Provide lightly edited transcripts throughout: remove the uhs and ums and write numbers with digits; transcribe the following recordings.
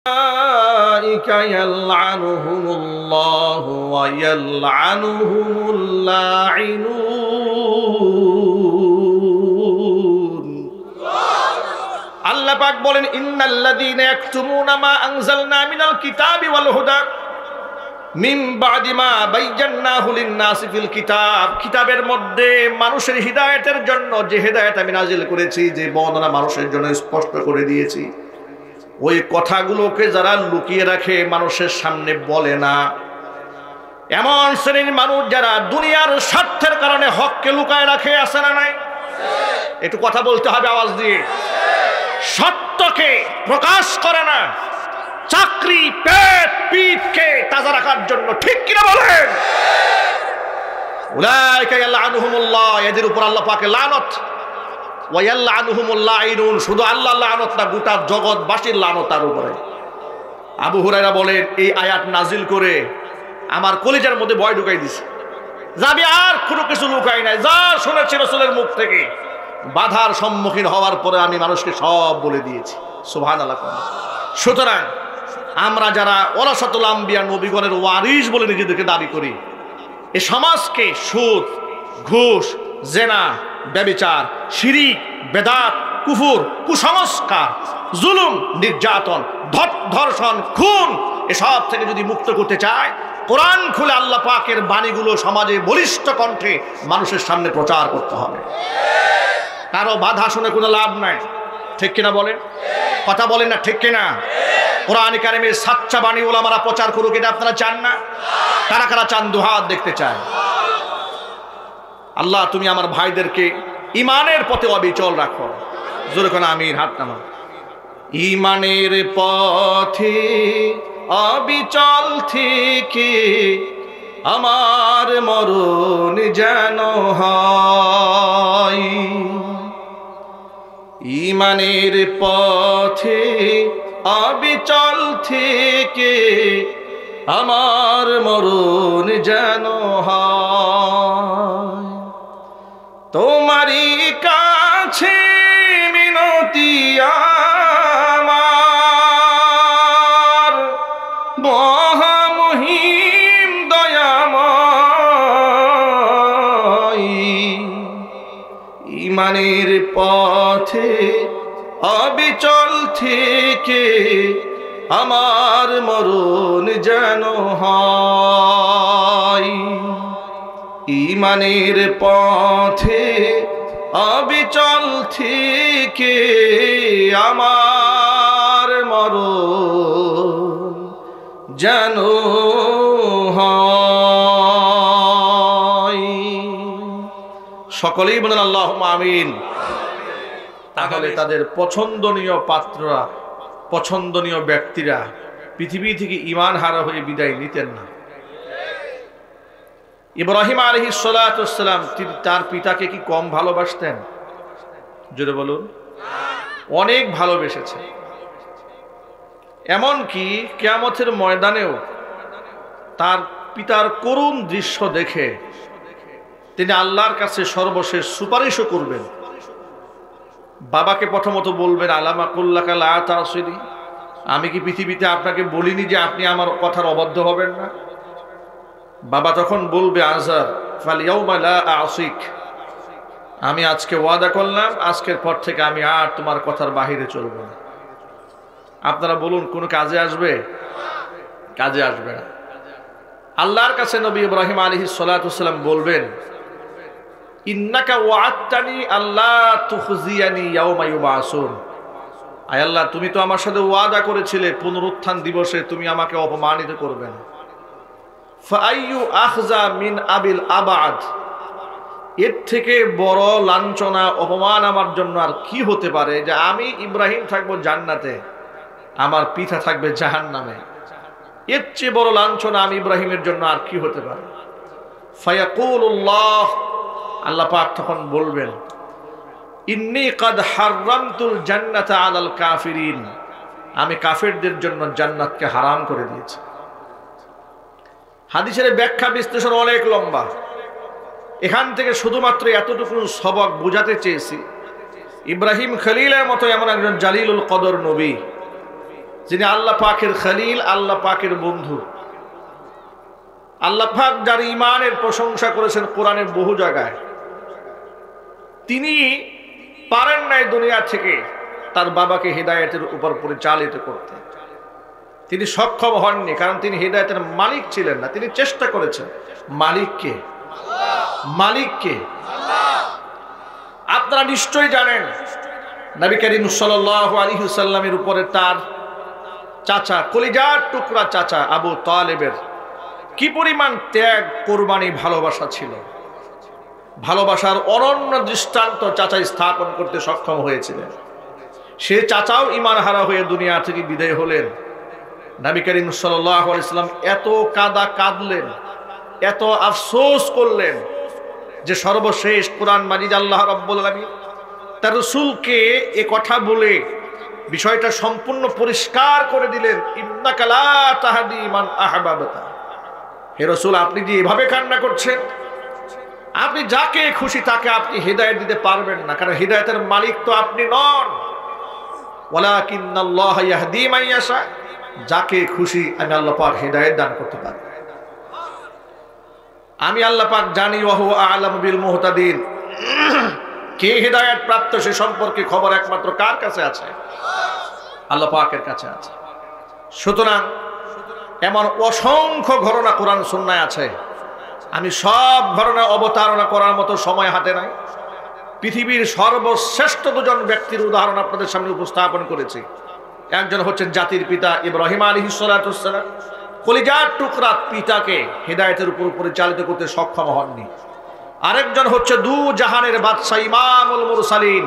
ইয়ালআনুহুমুল্লাহু ওয়া ইয়ালআনুহুমুল লাঈনুন। আল্লাহ পাক বলেন, ইন্নাল্লাযীনা ইয়াকতুমুনা মা আনজালনা মিনাল কিতাবি ওয়াল হুদা মিন বা'দি মা বায়্যানাহু লিন-নাসি ফিল কিতাব। কিতাবের মধ্যে মানুষের হিদায়াতের জন্য যে হিদায়াত আমি নাজিল করেছি, যে বর্ণনা মানুষের জন্য স্পষ্ট করে দিয়েছি, ওই কথাগুলোকে যারা লুকিয়ে রাখে, মানুষের সামনে বলে না, এমন শ্রেণীর মানুষ যারা দুনিয়ার স্বার্থের কারণে হককে লুকায় রাখে, আছে না নাই? একটু কথা বলতে হবে আওয়াজ দিয়ে। সত্যকে প্রকাশ করে না, চাকরি পেট পিঠকে তাজা রাখার জন্য, ঠিক কিনা বলেন? উলাইকা ইয়ালআনুহুমুল্লাহ, এদের উপর আল্লাহ পাকের লানত। ওয়া ইয়ালআনুহুমুল লাঈনুন, শুধু আল্লাহ লানত না, গোটা জগৎবাসীর লানত তার উপরে। আবু হুরায়রা বলেন, এই আয়াত নাজিল করে আমার কলিজার মধ্যে ভয় ঢুকাই দিছে, যাবি আর কোনো কিছু লুকাই নাই, যা শুনেছি রাসূলের মুখ থেকে বাধার সম্মুখীন হওয়ার পরে আমি মানুষকে সব বলে দিয়েছি। সুবহানাল্লাহ। সুতরাং আমরা যারা ওয়ারাসাতুল আম্বিয়া, নবীগণের ওয়ারিস বলে নিজেদেরকে দাবি করি, এই সমাজকে সুদ, ঘুষ, জেনা, ব্যভিচার, শিরিক, বেদাত, কুফর, কুসংস্কার, জুলুম, নির্যাতন, ধর্ষণ, খুন এসব থেকে যদি মুক্ত করতে চায়, কোরআন খুলে আল্লাহ পাকের বাণীগুলো সমাজে বলিষ্ঠ কণ্ঠে মানুষের সামনে প্রচার করতে হবে। কারো বাধা শুনে কোনো লাভ নাই, ঠিক কিনা বলেন? কথা বলেন না, ঠিক কিনা? কোরআন কারিমের সাচ্চা বাণী ওলামারা প্রচার করুক, এটা আপনারা চান না? কারা কারা চান? দুহাত দেখতে চায়। আল্লাহ তুমি আমার ভাইদেরকে ইমানের পথে অবিচল রাখো। জোরে কোন আমিন, হাত নামা। ইমানের পথে অবিচল থেকে আমার মরণ যেন হয়। ইমানের পথে অবিচল থেকে আমার মরণ যেন হয়। তোমারই কাছে মিনতি আমার, মহামহিম দয়াময়। ইমানের পথে অবিচল থেকে আমার মরণ যেন হয়। ইমানের পথে অবিচল থেকে আমার মরণ যেন হয়। সকলেই বলেন আল্লাহুম্মা আমিন। তাহলে তাদের পছন্দনীয় পাত্ররা, পছন্দনীয় ব্যক্তিরা পৃথিবী থেকে ঈমান হারা হয়ে বিদায় নিতেন না। ইব্রাহিম আলাইহিস সালাতু ওয়াস সালাম তিনি তার পিতাকে কি কম ভালোবাসতেন? জোরে বলুন। অনেক ভালোবেসেছেন। এমনকি কিয়ামতের ময়দানেও তার পিতার করুণ দৃশ্য দেখে তিনি আল্লাহর কাছে সর্বশেষ সুপারিশও করবেন। বাবাকে প্রথমত বলবেন, আলামা কুল্লাকা লা তাসিনি, আমি কি পৃথিবীতে আপনাকে বলিনি যে আপনি আমার কথার অবাধ্য হবেন না? বাবা তখন বলবে, আযার ফালইয়াউমা লা আসিক, আমি আজকে ওয়াদা করলাম, আজকের পর থেকে আমি আর তোমার কথার বাহিরে চলব না। আপনারা বলুন, কোন কাজে আসবে? কাজে আসবে না। আল্লাহর কাছে নবী ইব্রাহিম আলাইহিস সালাতু ওয়াস সালাম বলবেন, ইন্নাকা ওয়া'আদতানি আল্লা তুখজিয়ানি ইয়াওমা ইউবআসুন, আয় আল্লাহ তুমি তো আমার সাথে ওয়াদা করেছিলে পুনরুত্থান দিবসে তুমি আমাকে অপমানিত করবে না। ফাআইয়ু আখজা মিন আবিল আবাদ, এর থেকে বড় লাঞ্ছনা অপমান আমার জন্য আর কি হতে পারে যে আমি ইব্রাহিম থাকবো জান্নাতে, আমার পিতা থাকবে জাহান্নামে। এর চেয়ে বড় লাঞ্ছনা আমি ইব্রাহিমের জন্য আর কি হতে পারে? ফায়াকুলুল্লাহ, আল্লাহ পাক তখন বলবেন, ইন্নী কাদ হাররামতুল জান্নাতা আলাল কাফিরিন, আমি কাফেরদের জন্য জান্নাতকে হারাম করে দিয়েছি। হাদিসের ব্যাখ্যা বিশ্লেষণ অনেক লম্বা, এখান থেকে শুধুমাত্র এতটুকু সবক বোঝাতে চেয়েছি, ইব্রাহিম খলিলের মতো এমন একজন জালিলুল কদর নবী, যিনি আল্লাহ পাকের খলিল, আল্লাহ পাকের বন্ধু। আল্লাহ পাক যার ঈমানের প্রশংসা করেছেন কোরআনের বহু জায়গায়, তিনি পারেন নাই দুনিয়া থেকে তার বাবাকে হিদায়াতের উপর পরিচালিত করতে। তিনি সক্ষম হননি, কারণ তিনি হিদায়াতের মালিক ছিলেন না। তিনি চেষ্টা করেছেন। মালিককে, মালিককে আপনারা নিশ্চয়ই জানেন, নবী করিম সাল্লাল্লাহু আলাইহি ওয়াসাল্লামের উপরে তার চাচা, কলিজার টুকরা চাচা আবু তালেবের কি পরিমাণ ত্যাগ, কোরবানি, ভালোবাসা ছিল। ভালোবাসার অনন্য দৃষ্টান্ত চাচা স্থাপন করতে সক্ষম হয়েছিলেন। সে চাচাও ঈমান হারা হয়ে দুনিয়া থেকে বিদায় হলেন। নবী করিম সাল্লাল্লাহু আলাইহি ওয়াসাল্লাম এত কাঁদলেন, এত আফসোস করলেন যে সর্বশেষ কোরআন মাজিদ আল্লাহ রাব্বুল আলামিন তার রাসূলকে এ কথা বলে বিষয়টা সম্পূর্ণ পরিষ্কার করে দিলেন। ইন্নাকা লা তাহদি মান আহবাবতা, হে রাসূল, আপনি যে এভাবে কান্না করছেন, আপনি যাকে খুশি তাকে আপনি হিদায়াত দিতে পারবেন না, কারণ হিদায়াতের মালিক তো আপনি নন। ওয়ালাকিন্নাল্লাহ ইয়াহদি মান ইয়াশা, যাকে খুশি আমি আল্লাহ পাক হিদায়াত দান করতে পারি। আমি আল্লাহ পাক জানি, ওয়া হুয়া আ'লামু বিল মুহতাদিন। কে হিদায়াত প্রাপ্ত সে সম্পর্কে খবর একমাত্র কার কাছে আছে? আল্লাহ পাকের কাছে আছে। সুতরাং এমন অসংখ্য ঘটনা কোরআন সুন্নায় আছে, আমি সব ঘটনা অবতারণা করার মতো সময় হাতে নাই। পৃথিবীর সর্বশ্রেষ্ঠ দুজন ব্যক্তির উদাহরণ আপনাদের সামনে উপস্থাপন করেছি। একজন হচ্ছেন জাতির পিতা ইব্রাহিম আলাইহিস সালাতু ওয়াস সালাম। কলিজার টুকরা পিতাকে হিদায়াতের উপর পরিচালিত করতে সক্ষম হননি। আরেকজন হচ্ছে দু জাহানের বাদশা ইমামুল মুরসালিন,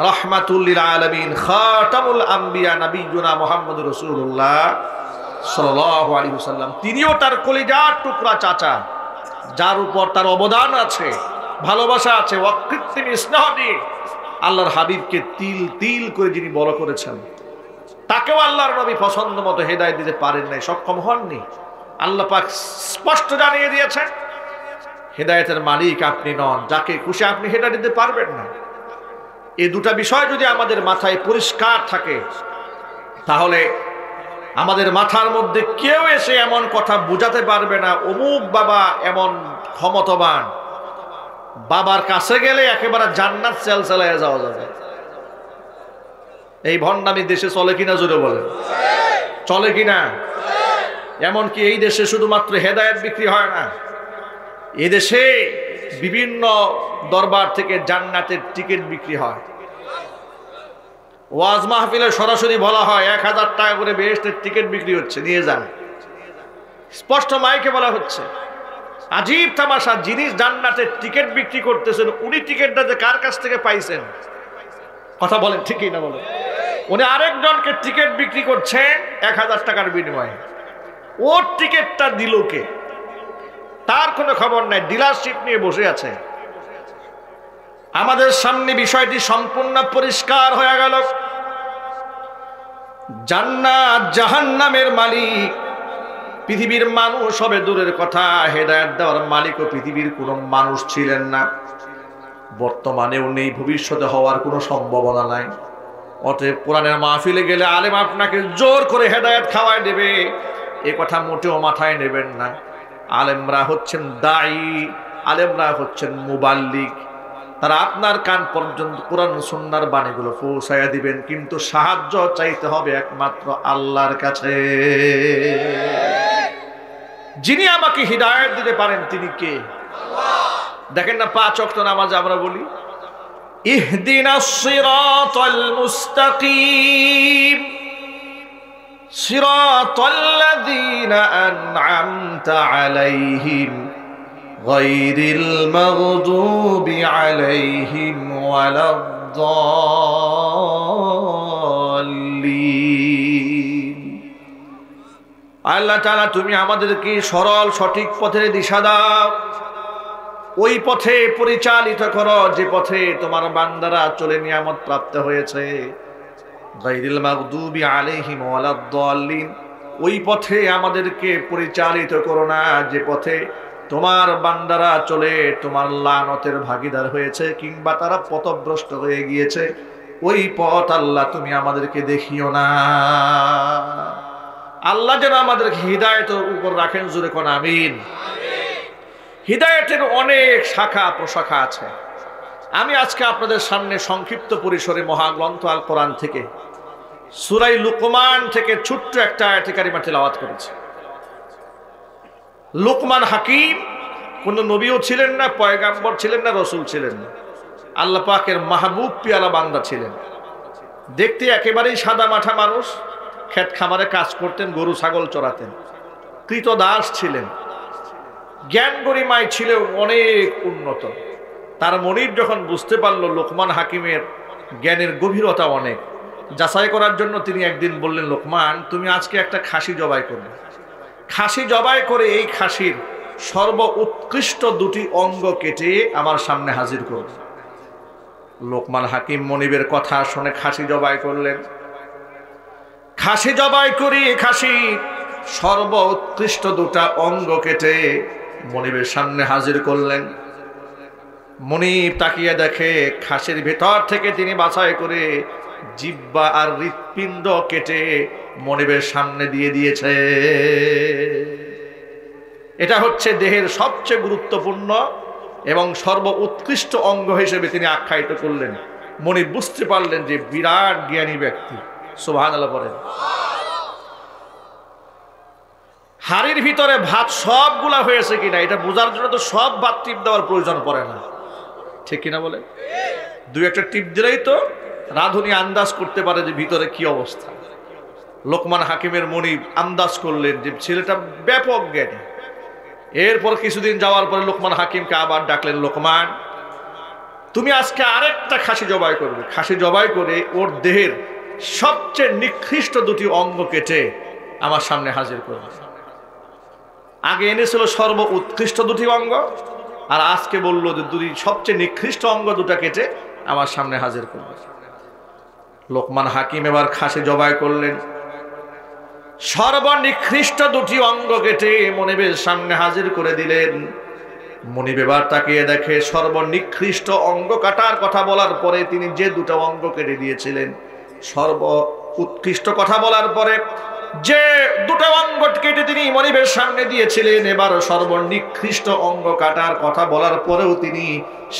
রাহমাতুল লিল আলামিন, খাতামুল আম্বিয়া, নবিয়ুনা মুহাম্মদুর রাসূলুল্লাহ সাল্লাল্লাহু আলাইহি ওয়াসাল্লাম। তিনিও তার কলিজার টুকরা চাচা, যার উপর তার অবদান আছে, ভালোবাসা আছে, অকৃত্রিম স্নেহ দিয়ে আল্লাহর হাবিবকে তিল তিল করে যিনি বড় করেছেন, তাকেও আল্লাহর নবী পছন্দ মতো হিদায়াত দিতে পারেন নাই, সক্ষম হননি। আল্লাহ পাক স্পষ্ট জানিয়ে দিয়েছেন, হিদায়াতের মালিক আপনি নন, যাকে খুশি আপনি হিদায়াত দিতে পারবেন না। এই দুটা বিষয় যদি আমাদের মাথায় পরিষ্কার থাকে, তাহলে আমাদের মাথার মধ্যে কেউ এসে এমন কথা বুঝাতে পারবে না অমুক বাবা এমন ক্ষমতাবান, বাবার কাছে গেলে একেবারে জান্নাত চালায় যাওয়া যাবে। এই ভণ্ডামি দেশে চলে কিনা জোরে বলেন, চলে কিনা? এমনকি এই দেশে শুধুমাত্র হেদায়েত বিক্রি হয় না, এই দেশে বিভিন্ন দরবার থেকে জান্নাতের টিকিট বিক্রি হয়। ওয়াজ মাহফিলে সরাসরি বলা হয় 1000 টাকা করে বেহেশতের টিকিট বিক্রি হচ্ছে, নিয়ে যান। স্পষ্ট মাইকে বলা হচ্ছে। আজীব তামাশা, যিনি জান্নাতের টিকিট বিক্রি করতেছেন উনি টিকিটটা যে কার কাছ থেকে পাইছেন? কথা বলেন, ঠিকই না বলেন? উনি আরেকজনকে টিকিট বিক্রি করছেন 1000 টাকার বিনিময়ে। ওর টিকিটটা দিল কে? তার কোনো খবর নাই, ডিলারশিপ নিয়ে বসে আছে। আমাদের সামনে বিষয়টি সম্পূর্ণ পরিষ্কার হয়ে গেল। জান্নাত জাহান্নামের মালিক পৃথিবীর মানুষ হবে দূরের কথা, হেদায়েত দেওয়ার মালিকও পৃথিবীর কোনো মানুষ ছিলেন না, বর্তমানেও নেই, ভবিষ্যতে হওয়ার কোনো সম্ভাবনা নাই। অতএব কোরআনের মাহফিলে গেলে আলেম আপনাকে জোর করে হেদায়েত খাওয়ায় দেবে, এ কথা মোটেও মাথায় নেবেন না। আলেমরা হচ্ছেন দাঈ, আলেমরা হচ্ছেন মুবাল্লিগ। তারা আপনার কান পর্যন্ত কোরআন সুন্নাহর বাণীগুলো পৌঁছায়া দিবেন, কিন্তু সাহায্য চাইতে হবে একমাত্র আল্লাহর কাছে। যিনি আমাকে হিদায়াত দিতে পারেন তিনি কে? দেখেন না, 5 ওয়াক্ত নামাজ আমরা বলি ইহদিনাস সিরাতাল মুস্তাকিম সিরাতাল্লাযীনা আন'আমতা আলাইহিম গায়রিল মাগদুবি আলাইহিম ওয়ালাদ-দাল্লিন। আল্লাহ তাআলা তুমি আমাদেরকে সরল সঠিক পথের দিশা দাও, ওই পথে পরিচালিত করো যে পথে তোমার বান্দারা চলে নিয়ামত প্রাপ্ত হয়েছে। গায়রিল মাগদুবি আলাইহিম ওয়ালাদ-দাল্লিন, ওই পথে আমাদেরকে পরিচালিত করো না যে পথে তোমার বান্দারা চলে তোমার লানতের ভাগীদার হয়েছে কিংবা তারা পথভ্রষ্ট হয়ে গিয়েছে। ওই পথ আল্লাহ তুমি আমাদেরকে দেখিও না। আল্লাহ যেন আমাদেরকে হিদায়াতের উপর রাখেন, জোরে কোন আমিন। হিদায়াতের অনেক শাখা প্রশাখা আছে। আমি আজকে আপনাদের সামনে সংক্ষিপ্ত পরিসরে মহাগ্রন্থ আল কোরআন থেকে সূরা লুকমান থেকে ছোট্ট একটা আয়াতে কারিমা তেলাওয়াত করেছি। লুকমান হাকিম কোন নবীও ছিলেন না, পয়গাম্বর ছিলেন না, রসুল ছিলেন না, আল্লাহ পাকের মাহবুব পিয়ারা বান্দা ছিলেন। দেখতে একেবারেই সাদা মাঠা মানুষ, ক্ষেত খামারে কাজ করতেন, গরু ছাগল চড়াতেন, কৃতদাস ছিলেন, জ্ঞান গরিমায় ছিল অনেক উন্নত। তার মনিব যখন বুঝতে পারলো লোকমান হাকিমের জ্ঞানের গভীরতা অনেক, যাচাই করার জন্য তিনি একদিন বললেন, লোকমান তুমি আজকে একটা খাসি জবাই করবে। খাসি জবাই করে এই খাসির সর্ব উৎকৃষ্ট দুটি অঙ্গ কেটে আমার সামনে হাজির করবে। লোকমান হাকিম মনিবের কথা শুনে খাসি জবাই করলেন। খাসি জবাই করি খাসি সর্ব উৎকৃষ্ট দুটা অঙ্গ কেটে মনিবের সামনে হাজির করলেন। মনিব তাকিয়ে দেখে খাসির ভেতর থেকে তিনি বাছাই করে জিহ্বা আর হৃৎপিণ্ড কেটে মনিবের সামনে দিয়ে দিয়েছে। এটা হচ্ছে দেহের সবচেয়ে গুরুত্বপূর্ণ এবং সর্ব উৎকৃষ্ট অঙ্গ হিসেবে তিনি আখ্যায়িত করলেন। মনিব বুঝতে পারলেন যে বিরাট জ্ঞানী ব্যক্তি। সুবহানাল্লাহ বলেন। হাড়ির ভিতরে ভাত সবগুলা হয়েছে কিনা এটা বোঝার জন্য তো সব ভাত টিপ দেওয়ার প্রয়োজন পড়ে না, ঠিক কিনা বলে? দুই একটা টিপ দিলেই তো রাঁধুনি আন্দাজ করতে পারে যে ভিতরে কি অবস্থা। লোকমান হাকিমের মনিব আন্দাজ করলেন যে ছেলেটা ব্যাপক জ্ঞানী। এরপর কিছুদিন যাওয়ার পরে লোকমান হাকিমকে আবার ডাকলেন, লোকমান তুমি আজকে আরেকটা খাসি জবাই করবে। খাসি জবাই করে ওর দেহের সবচেয়ে নিকৃষ্ট দুটি অঙ্গ কেটে আমার সামনে হাজির করবে। আগে এনেছিল সর্ব উৎকৃষ্ট দুটি অঙ্গ, আর আজকে বললো যে দুটি সবচেয়ে নিকৃষ্ট অঙ্গ দুটা কেটে আমার সামনে হাজির করবে। লোকমান হাকিম এবার খাসি জবাই করলেন, সর্বনিকৃষ্ট দুটি অঙ্গ কেটে মনিবের সামনে হাজির করে দিলেন। মনিব এবার তাকিয়ে দেখে সর্বনিকৃষ্ট অঙ্গ কাটার কথা বলার পরে তিনি যে দুটো অঙ্গ কেটে দিয়েছিলেন, সর্ব উৎকৃষ্ট কথা বলার পরে যে দুটো অঙ্গ কেটে তিনি মনিবের সামনে দিয়েছিলেন, এবার সর্বনিকৃষ্ট অঙ্গ কাটার কথা বলার পরেও তিনি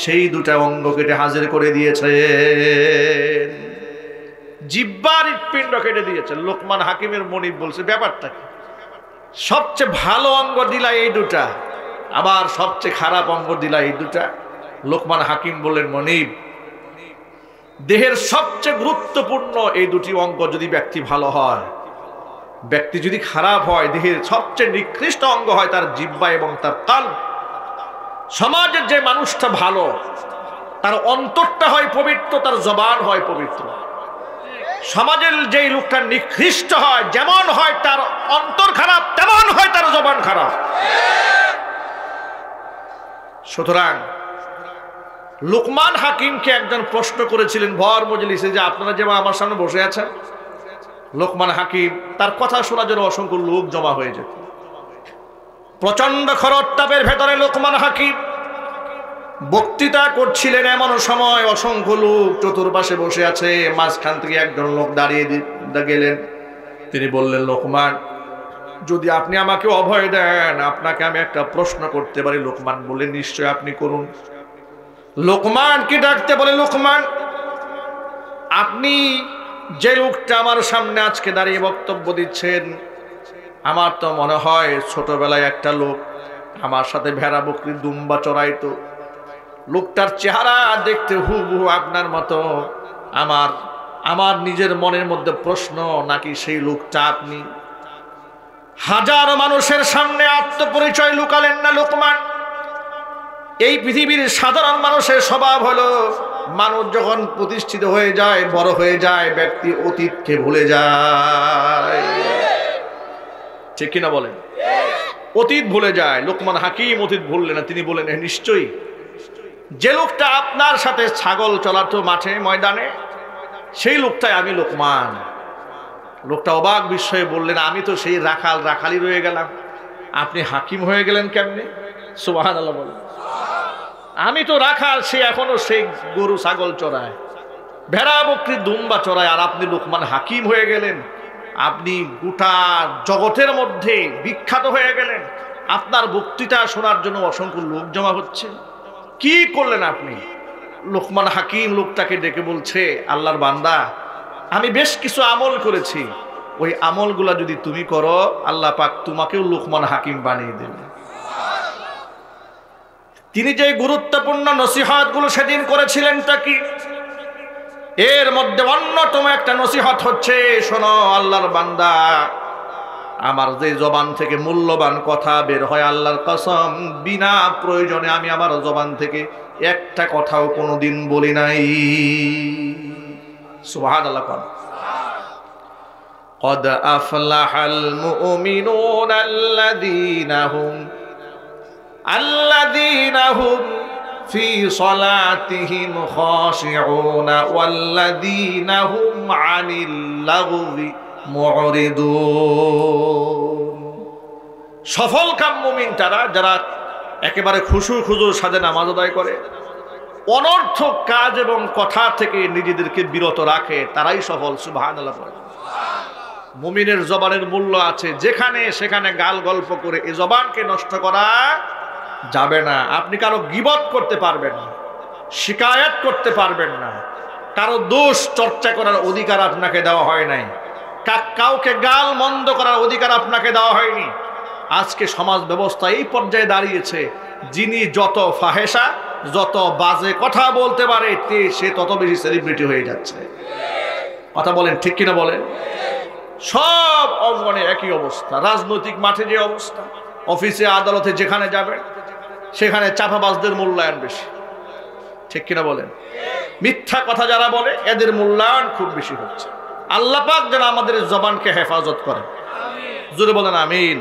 সেই দুটো অঙ্গ কেটে হাজির করে দিয়েছেন। জিহ্বার হৃৎপিণ্ড কেটে দিয়েছেন। লোকমান হাকিমের মনিব বলছে, ব্যাপারটা কি? সবচেয়ে ভালো অঙ্গ দিলা এই দুটা, আবার সবচেয়ে খারাপ অঙ্গ দিলা এই দুটা। লোকমান হাকিম বললেন, মনিব দেহের সবচেয়ে গুরুত্বপূর্ণ এই দুটি অঙ্গ যদি ব্যক্তি ভালো হয়, ব্যক্তি যদি খারাপ হয়, দেহের সবচেয়ে নিকৃষ্ট অঙ্গ হয় তার জিহ্বা এবং তার কাল্ব। সমাজের যে মানুষটা ভালো তার অন্তরটা হয় পবিত্র, তার জবান হয় পবিত্র। সমাজের যেই লোকটা নিকৃষ্ট হয়, যেমন হয় তার অন্তর খারাপ, তেমন হয় তার জবান খারাপ। সুতরাং লোকমান হাকিমকে একজন প্রশ্ন করেছিলেন ভর মজলিসে যে আপনারা যেমন আমার সামনে বসে আছেন, লোকমান হাকিম তার কথা শোনার জন্য অসংখ্য লোক জমা হয়ে যেত। প্রচন্ড খরতাপের ভেতরে লোকমান হাকিম বক্তৃতা করছিলেন, এমন সময় অসংখ্য লোক চতুর্পাশে বসে আছে, মাঝখান থেকে একজন লোক দাঁড়িয়ে গেলেন। তিনি বললেন, লোকমান যদি আপনি আমাকে অভয় দেন, আপনাকে আমি একটা প্রশ্ন করতে পারি। লোকমান বললেন, নিশ্চয় আপনি করুন। লোকমানকে ডাকতে বলে, লোকমান আপনি যে লোকটা আমার সামনে আজকে দাঁড়িয়ে বক্তব্য দিচ্ছেন, আমার তো মনে হয় ছোটবেলায় একটা লোক আমার সাথে ভেড়া বকরি দুম্বা চড়াইতো। লোকটার চেহারা দেখতে হুবহু আপনার মতো। আমার নিজের মনের মধ্যে প্রশ্ন, নাকি সেই লোকটা আপনি? হাজারো মানুষের সামনে আত্মপরিচয় লুকালেন না লোকমান। এই পৃথিবীর সাধারণ মানুষের স্বভাব হলো, মানুষ যখন প্রতিষ্ঠিত হয়ে যায়, বড় হয়ে যায়, ব্যক্তি অতীতকে ভুলে যায়, ঠিক কিনা বলেন? অতীত ভুলে যায়। লোকমান হাকিম অতীত ভুললেন না। তিনি বলেন, নিশ্চয়ই যে লোকটা আপনার সাথে ছাগল চলাতো মাঠে ময়দানে, সেই লোকটাই আমি লোকমান। লোকটা অবাক বিস্ময়ে বললেন, আমি তো সেই রাখালি রয়ে গেলাম, আপনি হাকিম হয়ে গেলেন কেমনে? সুবহানাল্লাহ বলেন। আমি তো রাখাল, সে এখনো সেই গরু ছাগল চড়ায়। ভেড়া বকরি দুম্বা চড়ায়, আর আপনি লুকমান হাকিম হয়ে গেলেন। আপনি গোটা জগতের মধ্যে বিখ্যাত হয়ে গেলেন। আপনার বক্তৃতা শোনার জন্য অসংখ্য লোক জমা হচ্ছে। কি করলেন আপনি? লুকমান হাকিম লোকটাকে ডেকে বলছে, আল্লাহর বান্দা, আমি বেশ কিছু আমল করেছি, ওই আমলগুলা যদি তুমি করো আল্লাহ পাক তোমাকেও লুকমান হাকিম বানিয়ে দেবে। তিনি যে গুরুত্বপূর্ণ নসিহতগুলো সেদিন করেছিলেন তা কি? এর মধ্যে অন্যতম একটা নসিহত হচ্ছে, শোনো আল্লাহর বান্দা, আমার যে জবান থেকে মূল্যবান কথা বের হয়, আল্লাহর কসম বিনা প্রয়োজনে আমি আমার জবান থেকে একটা কথাও কোনোদিন বলি নাই। সুবহানাল্লাহ। قد أفلح المؤمنون الذين هم في صلاتهم خاشعون والذين هم عن اللغو معرضون। সফল কাম মুমিন তারা, যারা একেবারে খুশু খুজুর সাথে নামাজ আদায় করে, অনর্থক কাজ এবং কথা থেকে নিজেদেরকে বিরত রাখে, তারাই সফল। সুবহানাল্লাহ। মুমিনের জবানের মূল্য আছে, যেখানে সেখানে গাল গল্প করে এই জবানকে নষ্ট করা যাবে না। আপনি কারো গীবত করতে পারবেন না, শিকায়াত করতে পারবেন না, কারো দোষ চর্চা করার অধিকার আপনাকে দেওয়া হয় নাই, কাউকে গাল মন্দ করার অধিকার আপনাকে দেওয়া হয়নি। আজকে সমাজ ব্যবস্থা এই পর্যায়ে দাঁড়িয়েছে, যিনি যত ফাহেসা, যত বাজে কথা বলতে পারে সে তত বেশি সেলিব্রিটি হয়ে যাচ্ছে। কথা বলেন, ঠিক কিনা বলেন? সব অঙ্গনে একই অবস্থা। রাজনৈতিক মাঠে যে অবস্থা, অফিসে আদালতে যেখানে যাবেন সেখানে চাপাবাজদের মূল্যায়ন বেশি, ঠিক কিনা বলেন? মিথ্যা কথা যারা বলে এদের মূল্যায়ন খুব বেশি হচ্ছে। আল্লাহ পাক যেন আমাদের জবানকে হেফাজত করেন। জোরে বলেন আমিন।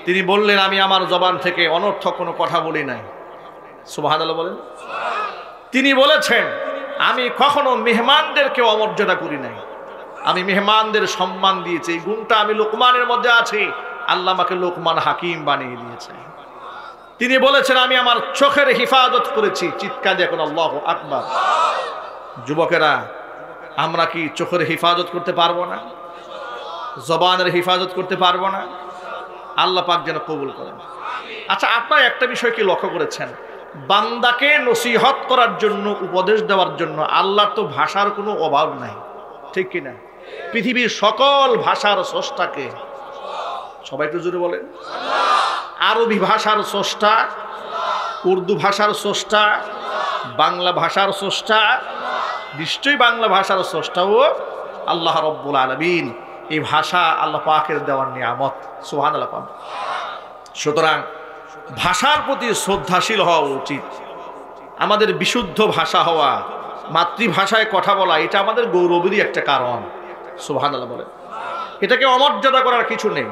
তিনি বললেন, আমি আমার জবান থেকে অনর্থক কোনো কথা বলি নাই। সুবহানাল্লাহ বলেন। তিনি বলেছেন, আমি কখনো মেহমানদেরকে অমর্যাদা করি নাই, আমি মেহমানদের সম্মান দিয়েছি। এই গুণটা আমি লোকমানের মধ্যে আছে, আল্লাহ আমাকে লোকমান হাকিম বানিয়ে দিয়েছে। তিনি বলেছেন, আমি আমার চোখের হিফাজত করেছি। চিৎকার দিয়ে এখন আল্লাহু আকবার। যুবকেরা, আমরা কি চোখের হিফাজত করতে পারবো না? জবানের হিফাজত করতে পারবো না? আল্লাহ পাক যেন কবুল করেন। আচ্ছা, আপনারা একটা বিষয় কি লক্ষ্য করেছেন? বান্দাকে নসিহত করার জন্য, উপদেশ দেওয়ার জন্য আল্লাহর তো ভাষার কোনো অভাব নাই, ঠিক কিনা? পৃথিবীর সকল ভাষার স্রষ্টাকে, সবাই একটু জোরে বলেন। আরবি ভাষার স্রষ্টা, উর্দু ভাষার স্রষ্টা, বাংলা ভাষার স্রষ্টা, নিশ্চয়ই বাংলা ভাষার স্রষ্টাও আল্লাহ রব্বুল আলামিন। এই ভাষা আল্লাহ পাকের দেওয়ার নিয়ামত। সুবহানাল্লাহ। সুতরাং ভাষার প্রতি শ্রদ্ধাশীল হওয়া উচিত। আমাদের বিশুদ্ধ ভাষা হওয়া, মাতৃভাষায় কথা বলা, এটা আমাদের গৌরবেরই একটা কারণ। সুবহানাল্লাহ বলে। এটাকে অমর্যাদা করার কিছু নেই।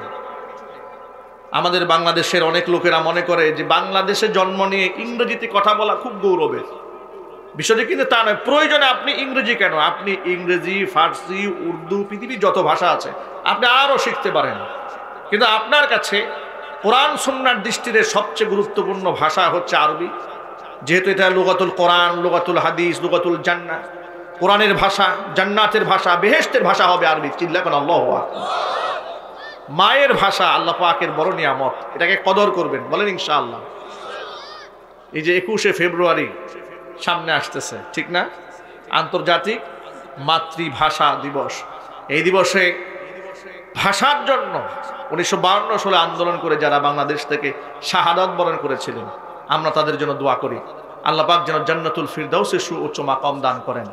আমাদের বাংলাদেশের অনেক লোকেরা মনে করে যে বাংলাদেশে জন্ম নিয়ে ইংরেজিতে কথা বলা খুব গৌরবের বিষয়টি, কিন্তু তা নয়। প্রয়োজনে আপনি ইংরেজি কেন, আপনি ইংরেজি, ফার্সি, উর্দু, পৃথিবীর যত ভাষা আছে আপনি আরও শিখতে পারেন। কিন্তু আপনার কাছে কোরআন সুন্নাহর দৃষ্টিতে সবচেয়ে গুরুত্বপূর্ণ ভাষা হচ্ছে আরবি, যেহেতু এটা লুগাতুল কোরআন, লুগাতুল হাদিস, লুগাতুল জান্নাহ। কোরআনের ভাষা, জান্নাতের ভাষা, বেহেশতের ভাষা হবে আরবি। চিল্লা কোন আল্লাহু আকবার। মায়ের ভাষা আল্লাহ পাকের বড় নিয়ামত, এটাকে কদর করবেন, বলেন ইনশাআল্লাহ। এই যে 21শে ফেব্রুয়ারি সামনে আসতেছে, ঠিক না? আন্তর্জাতিক মাতৃভাষা দিবস। এই দিবসে ভাষার জন্য 1952 সালে আন্দোলন করে যারা বাংলাদেশ থেকে শাহাদাত বরণ করেছিলেন, আমরা তাদের জন্য দোয়া করি আল্লাহ পাক যেন জান্নাতুল ফিরদাউসে সুউচ্চ মাকাম দান করেন।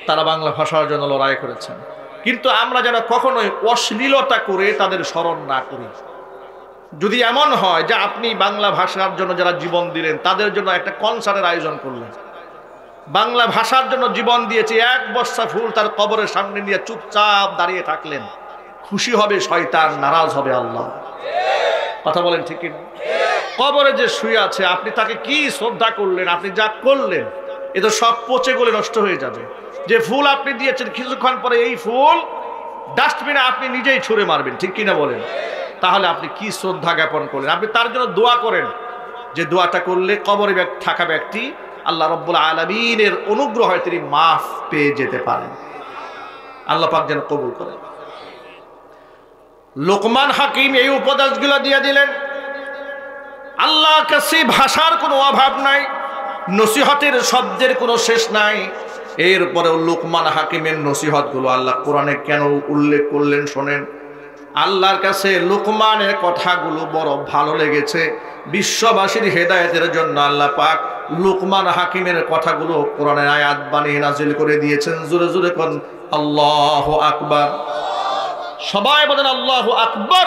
তারা বাংলা ভাষার জন্য লড়াই করেছেন, কিন্তু আমরা যেন কখনোই অশ্লীলতা করে তাদের স্মরণ না করি। যদি এমন হয় যে আপনি বাংলা ভাষার জন্য যারা জীবন দিলেন তাদের জন্য একটা কনসার্টের আয়োজন করলেন, বাংলা ভাষার জন্য জীবন দিয়েছে, এক বস্তা ফুল তার কবরের সামনে নিয়ে চুপচাপ দাঁড়িয়ে থাকলেন, খুশি হবে শয়তান, নারাজ হবে আল্লাহ। কথা বলেন ঠিক কিনা? কবরে যে শুয়ে আছে আপনি তাকে কি শ্রদ্ধা করলেন, আপনি যা করলেন এ তো সব পচে গলে নষ্ট হয়ে যাবে। যে ফুল আপনি দিয়েছেন কিছুক্ষণ পরে এই ফুল ডাস্টবিনে আপনি নিজেই ছুঁড়ে মারবেন, ঠিক কিনা বলেন? তাহলে আপনি কি শ্রদ্ধা জ্ঞাপন করলেন? আপনি তার জন্য দোয়া করেন, যে দোয়াটা করলে কবরে থাকা ব্যক্তি আল্লাহ রাব্বুল আলামিনের অনুগ্রহে তিনি মাফ পেয়ে যেতে পারেন। আল্লাহ পাক যেন কবুল করেন। লোকমান হাকিম এই উপদেশগুলো দিয়ে দিলেন। আল্লাহর কাছে ভাষার কোনো অভাব নাই, নসিহতের শব্দের কোনো শেষ নাই। এরপরেও লোকমান হাকিমের নসিহতগুলো আল্লাহ কোরআনে কেন উল্লেখ করলেন শোনেন। আল্লাহর কাছে লোকমানের কথাগুলো বড় ভালো লেগেছে। বিশ্ববাসীর হেদায়েতের জন্য আল্লাহ পাক লোকমান হাকিমের কথাগুলো কোরআনের আয়াত বানিয়ে নাজিল করে দিয়েছেন। জোরে জোরে কোন আল্লাহু আকবার। সবাই বলেন আল্লাহু আকবার।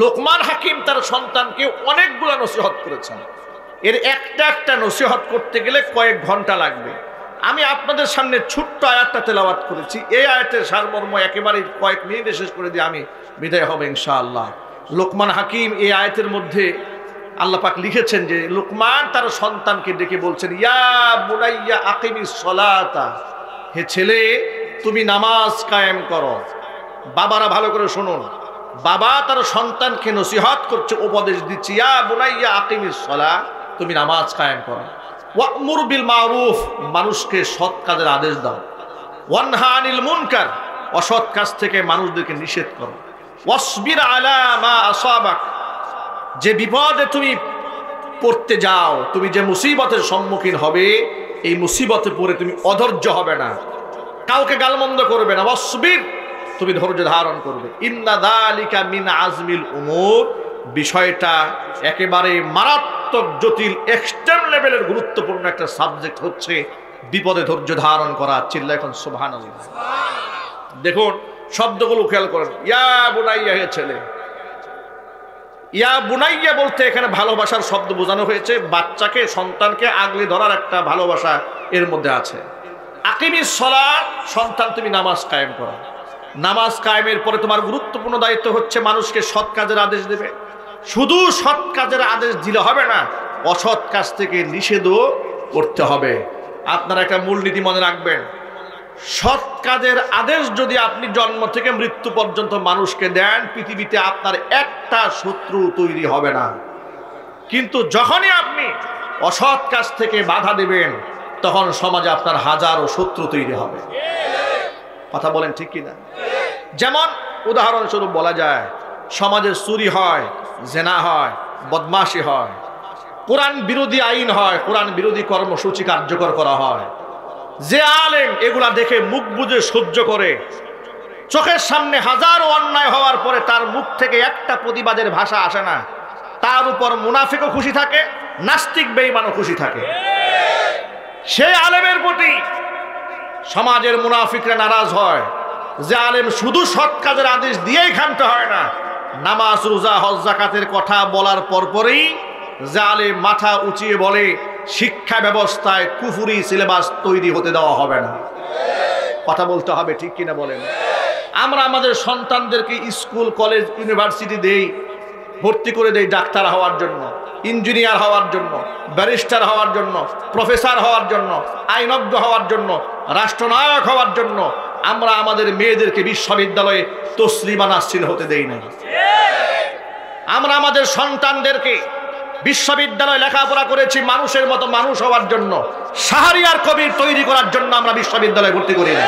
লোকমান হাকিম তার সন্তানকে অনেকগুলো নসিহত করেছেন। এর একটা একটা নসিহত করতে গেলে কয়েক ঘন্টা লাগবে। আমি আপনাদের সামনে ছোট্ট আয়াতটা তেলাওয়াত করেছি। এই আয়াতের সারমর্ম একেবারে কয়েক মিনিটে শেষ করে দিয়ে আমি বিদায় হব ইনশাআল্লাহ। লোকমান হাকিম এই আয়াতের মধ্যে আল্লাহ পাক লিখেছেন যে লোকমান তার সন্তানকে ডেকে বলছেন, ইয়া বুনাইয়া আকিমিস সালাতা, হে ছেলে তুমি নামাজ কায়েম করো। বাবারা ভালো করে শুনুন, বাবা তার সন্তানকে নসিহত করছে, উপদেশ দিচ্ছে, ইয়া বুনাইয়া আকিমিস সালাহ, তুমি নামাজ কায়েম করো। ওয়া'মুর বিল মারুফ, মানুষকে সৎ কাজের আদেশ দাও। ওয়ানহা আনিল মুনকার, অসৎ কাজ থেকে মানুষদেরকে নিষেধ করো। ওয়াসবির আলা মা আসাবাক, যে বিপদে তুমি পড়তে যাও, তুমি যে মুসিবতের সম্মুখীন হবে, এই মুসিবতে পড়ে তুমি অধৈর্য হবে না, কাউকে গালমন্দ করবে না। ওয়াসবির, তুমি ধৈর্য ধারণ করবে। ইন্না যালিকা মিন আজমিল উমুর, বিষয়টা একেবারে মারাত্মক জটিল এক্সট্রিম লেভেলের গুরুত্বপূর্ণ একটা সাবজেক্ট হচ্ছে বিপদে ধৈর্য ধারণ করা। চিল্লা এখন সুবহানাল্লাহ। দেখুন শব্দগুলো খেয়াল করেন। ইয়া বুনাইয়া, হে ছেলে। ইয়া বুনাইয়া বলতে এখানে ভালোবাসার শব্দ বোঝানো হয়েছে। বাচ্চাকে, সন্তানকে আগলে ধরার একটা ভালোবাসা এর মধ্যে আছে। আকিমিস সালাত, সন্তান তুমি নামাজ কায়েম করো। নামাজ কায়েমের পরে তোমার গুরুত্বপূর্ণ দায়িত্ব হচ্ছে মানুষকে সৎ কাজের আদেশ দেবে। শুধু সৎ কাজের আদেশ দিলে হবে না, অসৎ কাজ থেকে নিষেধও করতে হবে। আপনারা একটা মূলনীতি মনে রাখবেন, সৎ কাজের আদেশ যদি আপনি জন্ম থেকে মৃত্যু পর্যন্ত মানুষকে দেন, পৃথিবীতে আপনার একটা শত্রু তৈরি হবে না। কিন্তু যখনই আপনি অসৎ কাজ থেকে বাধা দেবেন, তখন সমাজে আপনার হাজারো শত্রু তৈরি হবে। কথা বলেন ঠিক কিনা? যেমন উদাহরণস্বরূপ বলা যায়, সমাজে চুরি হয়, জেনা হয়, বদমাশি হয়, কোরআন বিরোধী আইন হয়, কোরআন বিরোধী কর্মসূচি কার্যকর করা হয়। যে আলেম এগুলা দেখে মুখ বুজে সহ্য করে, চোখের সামনে হাজারো অন্যায় হওয়ার পরে তার মুখ থেকে একটা প্রতিবাদের ভাষা আসে না, তার উপর মুনাফিকও খুশি থাকে, নাস্তিক বেঈমানও খুশি থাকে। সেই আলেমের প্রতি সমাজের মুনাফিকরা নারাজ হয়। যে আলেম শুধু সৎ কাজের আদেশ দিয়েই ক্ষান্ত হয় না, নামাজ রোজা হজ যাকাতের কথা বলার পরপরই যে আলেম মাথা উঁচিয়ে বলে শিক্ষা ব্যবস্থায় কুফরি সিলেবাস তৈরি হতে দেওয়া হবে না। কথা বলতে হবে ঠিক কিনা বলেন? আমরা আমাদের সন্তানদেরকে স্কুল কলেজ ইউনিভার্সিটি দেই, ভর্তি করে দেই ডাক্তার হওয়ার জন্য, ইঞ্জিনিয়ার হওয়ার জন্য, ব্যারিস্টার হওয়ার জন্য, প্রফেসর হওয়ার জন্য, আইনজ্ঞ হওয়ার জন্য, রাষ্ট্রনায়ক হওয়ার জন্য। আমরা আমাদের মেয়েদেরকে বিশ্ববিদ্যালয়ে তসলিমা নাসরিন হতে দেই না। আমরা আমাদের সন্তানদেরকে বিশ্ববিদ্যালয়ে লেখাপড়া করেছি মানুষের মতো মানুষ হওয়ার জন্য, শাহরিয়ার কবির তৈরি করার জন্য আমরা বিশ্ববিদ্যালয়ে ভর্তি করি না।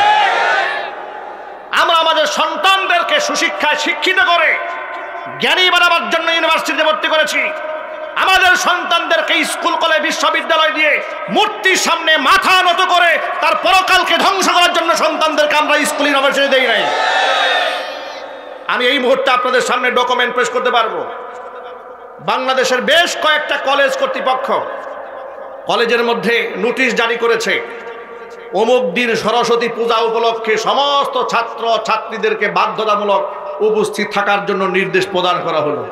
আমরা আমাদের সন্তানদেরকে সুশিক্ষায় শিক্ষিত করে জ্ঞানী বানাবার জন্য ইউনিভার্সিটিতে ভর্তি করেছি। আমাদের সন্তানদেরকে স্কুল কলেজ বিশ্ববিদ্যালয় দিয়ে মূর্তির সামনে মাথা নত করে তার পরকালকে ধ্বংস করার জন্য সন্তানদেরকে আমরা স্কুল ইউনিভার্সিটি দেই নাই। আমি এই মুহূর্তে আপনাদের সামনে ডকুমেন্ট পেশ করতে পারবো। বাংলাদেশের বেশ কয়েকটা কলেজ কর্তৃপক্ষ কলেজের মধ্যে নোটিশ জারি করেছে, অমুক দিন সরস্বতী পূজা উপলক্ষে সমস্ত ছাত্র ছাত্রীদেরকে বাধ্যতামূলক উপস্থিত থাকার জন্য নির্দেশ প্রদান করা হলো।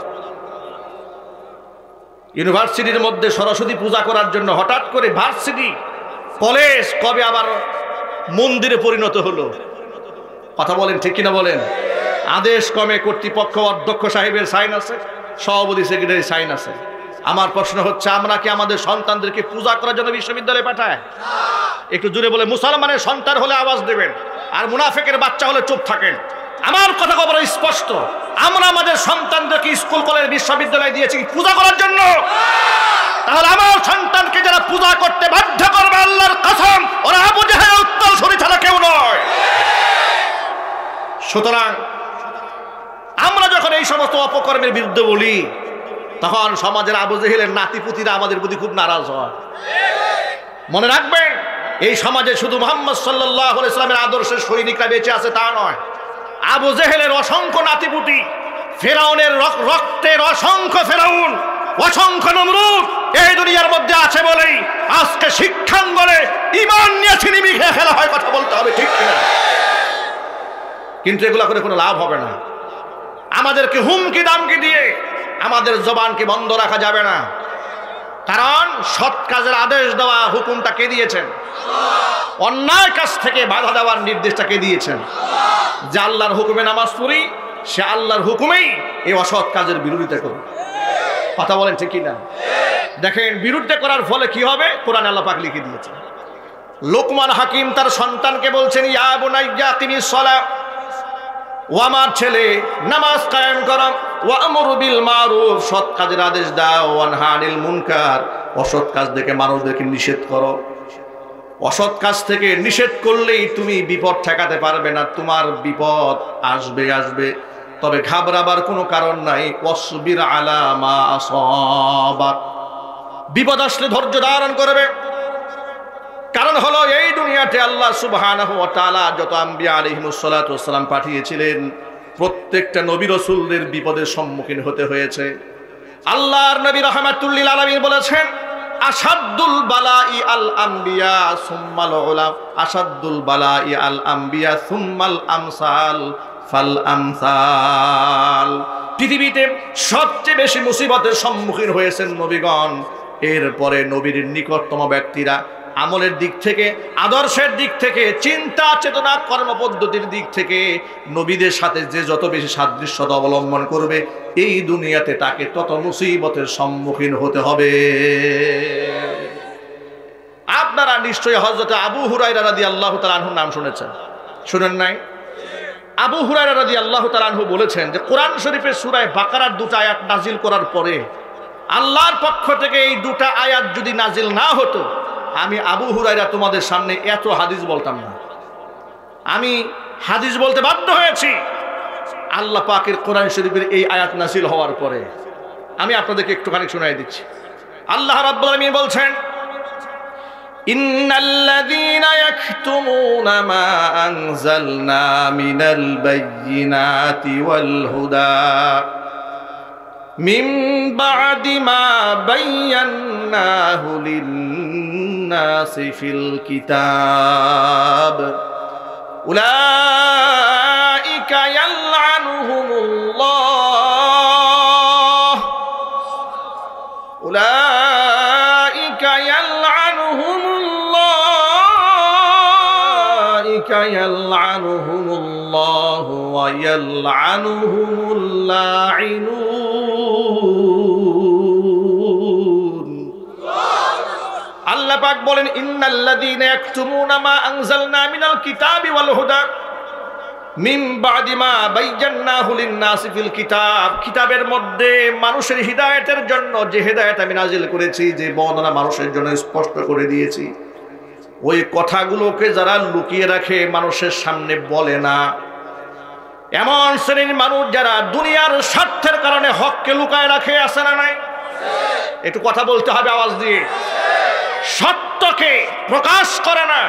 ইউনিভার্সিটির মধ্যে সরস্বতী পূজা করার জন্য হঠাৎ করে ভার্সিটি কলেজ কবে আবার মন্দিরে পরিণত হলো? কথা বলেন ঠিক কিনা বলেন? আদেশ কমে কর্তৃপক্ষ অধ্যক্ষ সাহেবের সাইন আছে, সভাপতি সেক্রেটারি সাইন আছে। আমার প্রশ্ন হচ্ছে, আমরা কি আমাদের সন্তানদেরকে পূজা করার জন্য বিশ্ববিদ্যালয়ে পাঠায়? একটু জোরে বলে, মুসলমানের সন্তান হলে আওয়াজ দেবেন, আর মুনাফিকের বাচ্চা হলে চুপ থাকেন। আমার কথা বড় স্পষ্ট, আমরা আমাদের সন্তানদেরকে স্কুল কলেজ বিশ্ববিদ্যালয়ে দিয়েছি পূজা করার জন্য। তাহলে আমার সন্তানকে যারা পূজা করতে বাধ্য করবে, আল্লাহর কসম ওরা আবু জেহেলের উত্তরসূরি ছাড়া কেউ নয়। সুতরাং আমরা যখন এই সমস্ত অপকর্মের বিরুদ্ধে বলি, তখন সমাজের আবু জেহেলের নাতিপুতিরা আমাদের প্রতি খুব নারাজ হয়। মনে রাখবেন, এই সমাজে শুধু মুহাম্মদ সাল্লাল্লাহু আলাইহি ওয়াসাল্লামের আদর্শের সৈনিকরা বেঁচে আছে তা নয়, আবু জেহেলের অসংখ্য নাতিপুতি, ফেরাউনের রক্তের অসংখ্য ফেরাউন, অসংখ্য নমরুদ এই দুনিয়ার মধ্যে আছে বলেই আজকে শিক্ষাঙ্গনে ঈমান নিয়ে ছিনিমি খেয়ে খেলা হয়। কথা বলতে হবে, ঠিক কিনা? কিন্তু এগুলা করে কোনো লাভ হবে না। আমাদেরকে হুমকি দামকি দিয়ে আমাদের জবানকে বন্ধ রাখা যাবে না। কারণ সৎ কাজের আদেশ দেওয়া হুকুমটা কে দিয়েছেন? অন্যায় কাজ থেকে বাধা দেওয়ার নির্দেশটা কে দিয়েছেন? যে আল্লাহর হুকুমে নামাজ পড়ি, সে আল্লাহর হুকুমেই এই অসৎ কাজের বিরোধিতা করবে। কথা বলেন ঠিক কিনা? দেখেন, বিরুদ্ধে করার ফলে কি হবে কোরআনে আল্লাহ পাক লিখে দিয়েছেন। লোকমান হাকিম তার সন্তানকে বলছেন, ইয়া বুনাইয়া আকিমিস সালাহ, ও আমার ছেলে নামাজ কায়েম করো, ওয়া আমরু বিল মারুফ, সৎ কাজের আদেশ দাও, ওয়ানহা আনিল মুনকার, অসৎ কাজ থেকে মানুষদেরকে নিষেধ করো। অসৎ কাজ থেকে নিষেধ করলেই তুমি বিপদ ঠেকাতে পারবে না, তোমার বিপদ আসবে আসবে, তবে ঘাবড়াবার কোনো কারণ নাই। ওয়াসবির আলা মা আসাবাক, বিপদ আসলে ধৈর্য ধারণ করবে। কারণ হলো এই দুনিয়াতে আল্লাহ সুবহানাহু ওয়া তাআলা যত আম্বিয়া আলাইহিমুস সালাতু ওয়াস সালাম পাঠিয়েছিলেন, প্রত্যেকটা নবী রাসূলদের বিপদের সম্মুখীন হতে হয়েছে। আল্লাহর নবী রাহমাতুল লিল আলামিন বলেছেন, আসাদুল বালাই আল আম্বিয়া সুম্মাল উলাম, আসাদুল বালাই আল আম্বিয়া সুম্মাল আমসাল ফাল আমসাল। পৃথিবীতে সবচেয়ে বেশি মুসিবতের সম্মুখীন হয়েছেন নবীগণ, এরপরে নবীর নিকটতম ব্যক্তিরা। আমলের দিক থেকে, আদর্শের দিক থেকে, চিন্তা চেতনা কর্মপদ্ধতির দিক থেকে নবীদের সাথে যে যত বেশি সাদৃশ্যতা অবলম্বন করবে, এই দুনিয়াতে তাকে তত মুসিবতের সম্মুখীন হতে হবে। আপনারা নিশ্চয়ই হযরত আবু হুরায়রা রাদিয়াল্লাহু তাআলা আনহুর নাম শুনেছেন, শুনেন নাই? আবু হুরায়রা রাদিয়াল্লাহু তাআলা আনহু বলেছেন যে কোরআন শরীফের সূরা বাকারার দুটো আয়াত নাজিল করার পরে আল্লাহর পক্ষ থেকে এই দুটো আয়াত যদি নাজিল না হতো, আমি আবু হুরায়রা তোমাদের সামনে এত হাদিস বলতাম না। আমি হাদিস বলতে বাধ্য হয়েছি আল্লাহ পাকের কোরআন শরীফের এই আয়াত নাজিল হওয়ার পরে। আমি আপনাদেরকে একটুখানি শোনাই দিচ্ছি। আল্লাহ রাব্বুল আলামিন বলছেন, ইন্নাল্লাযীনা ইয়াকতুমুনা মা আনজালনা মিনাল বায়্যিনাতি ওয়াল হুদা মিন বা'দি মা বায়্যানাহু লিন-নাসি ফিল কিতাব উলাইকা ইয়ালআনুহুমুল্লাহ উলাইকা ইয়ালআনুহুমুল্লাহ ওয়া ইয়ালআনুহুমুল লাঈনুন। আল্লাহ পাক বলেন, ইন্নাল্লাযীনা ইয়াকতুমুনা মা আনজালনা মিনাল কিতাবি ওয়াল হুদা মিন বা'দি মা বায়্যানাহু লিন-নাসি ফিল কিতাব, কিতাবের মধ্যে মানুষের হিদায়াতের জন্য যে হিদায়াত আমি নাজিল করেছি, যে বর্ণনা মানুষের জন্য স্পষ্ট করে দিয়েছি, ওই কথাগুলোকে যারা লুকিয়ে রাখে, মানুষের সামনে বলে না, এমন শ্রেণীর মানুষ যারা দুনিয়ার স্বার্থের কারণে হককে লুকায় রাখে, আছে না নাই? একটু কথা বলতে হবে আওয়াজ দিয়ে। সত্যকে প্রকাশ করে না,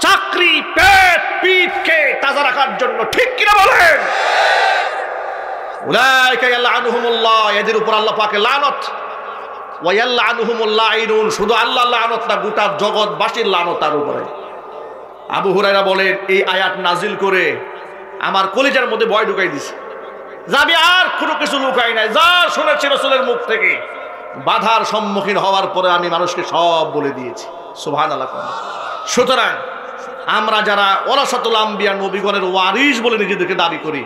চাকরি, পেট, পিঠকে তাজা রাখার জন্য, ঠিক কিনা বলেন? উলাইকা ইয়ালআনুহুমুল্লাহ, এদের উপর আল্লাহ পাকের লানত। ওয়া ইয়ালআনুহুমুল লাঈনুন, শুধু আল্লাহ লানত না, গোটা জগৎবাসীর লানত তার উপরে। আবু হুরায়রা বলেন, এই আয়াত নাজিল করে আমার কলিজার মধ্যে ভয় ঢুকাই দিছে, যাবি আর কোনো কিছু লুকাই নাই, যা শুনেছি রাসূলের মুখ থেকে, বাধার সম্মুখীন হওয়ার পরে আমি মানুষকে সব বলে দিয়েছি। সুবহানাল্লাহ। সুতরাং আমরা যারা ওয়ারাসাতুল আম্বিয়া, নবীগণের ওয়ারিস বলে নিজেদেরকে দাবি করি,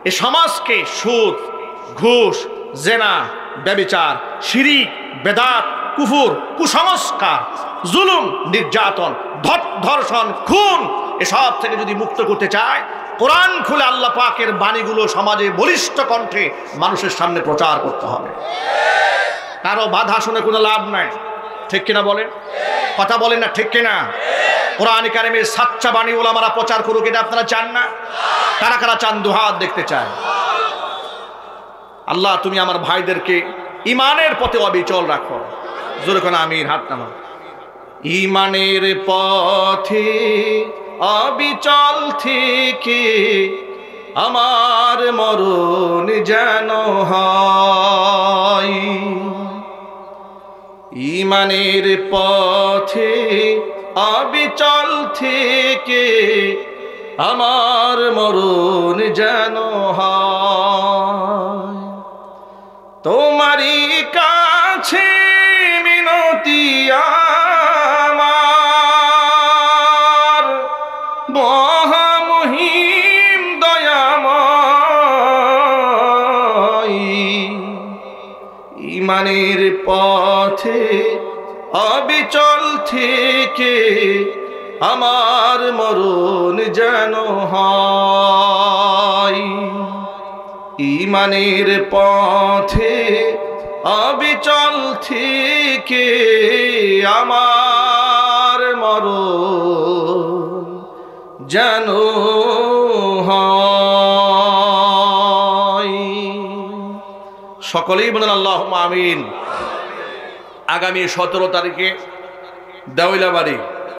এই সমাজকে সুদ, ঘুষ, জেনা, ব্যভিচার, শিরিক, বেদাত, কুফর, কুসংস্কার, জুলুম, নির্যাতন, ধর্ষণ, খুন এসব থেকে যদি মুক্ত করতে চায়, কোরআন খুলে আল্লাহ পাকের বাণীগুলো সমাজে বলিষ্ঠ কণ্ঠে মানুষের সামনে প্রচার করতে হবে। কারো বাধা শুনে কোনো লাভ নাই, ঠিক কিনা বলেন? কথা বলেন না, ঠিক কিনা? কোরআন কারিমের সাচ্চা বাণী ওলামারা প্রচার করুক, এটা আপনারা চান না? কারা কারা চান? দুহাত দেখতে চায়। আল্লাহ তুমি আমার ভাইদেরকে ইমানের পথে অবিচল রাখো। জোরে কোন আমিন, হাত নামা। ইমানের পথে অবিচল থেকে আমার মরণ যেন হয়। ইমানের পথে অবিচল থেকে আমার মরণ যেন হয়। তোমারই কাছে মিনতি আমার, মহামহিম দয়াময়। ইমানের পথে অবিচল থেকে আমার মরণ যেন হয়। ইমানের পথে অবিচল থেকে আমার মরণ যেন হয়। সকলেই বলেন আল্লাহুম্মা আমিন। আগামী 17 তারিখে দেওয়ালিবাড়ি